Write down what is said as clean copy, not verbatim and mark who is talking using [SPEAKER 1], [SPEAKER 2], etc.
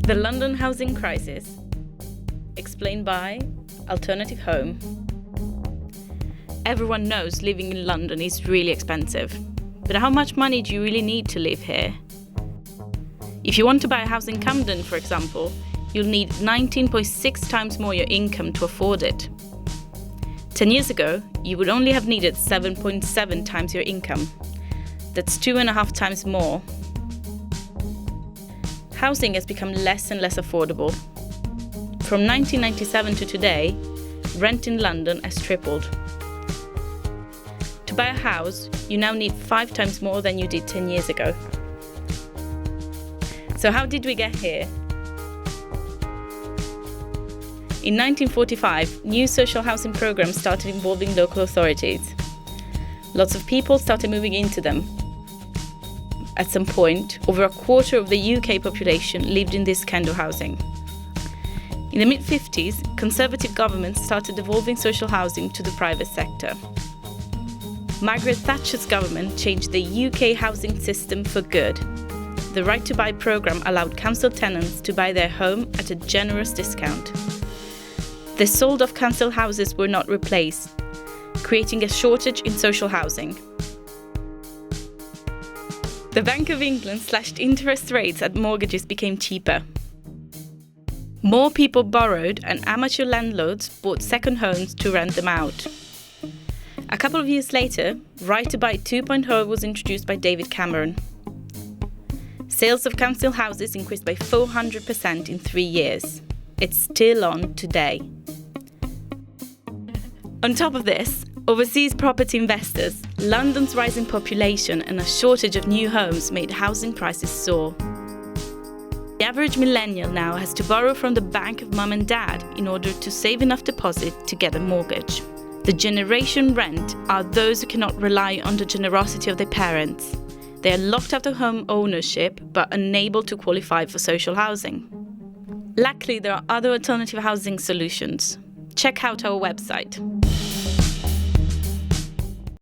[SPEAKER 1] The London housing crisis, explained by Alternative Home. Everyone knows living in London is really expensive, but how much money do you really need to live here? If you want to buy a house in Camden, for example, you'll need 19.6 times more your income to afford it. 10 years ago, you would only have needed 7.7 times your income. That's 2.5 times more. Housing has become less and less affordable. From 1997 to today, rent in London has tripled. To buy a house, you now need 5 times more than you did 10 years ago. So how did we get here? In 1945, new social housing programs started involving local authorities. Lots of people started moving into them. At some point, over a quarter of the UK population lived in this kind of housing. In the mid-50s, Conservative governments started devolving social housing to the private sector. Margaret Thatcher's government changed the UK housing system for good. The Right to Buy programme allowed council tenants to buy their home at a generous discount. The sold-off council houses were not replaced, creating a shortage in social housing. The Bank of England slashed interest rates and mortgages became cheaper. More people borrowed and amateur landlords bought second homes to rent them out. A couple of years later, Right to Buy 2.0 was introduced by David Cameron. Sales of council houses increased by 400% in 3 years. It's still on today. On top of this, overseas property investors, London's rising population and a shortage of new homes made housing prices soar. The average millennial now has to borrow from the bank of mum and dad in order to save enough deposit to get a mortgage. The generation rent are those who cannot rely on the generosity of their parents. They are locked out of home ownership but unable to qualify for social housing. Luckily, there are other alternative housing solutions. Check out our website.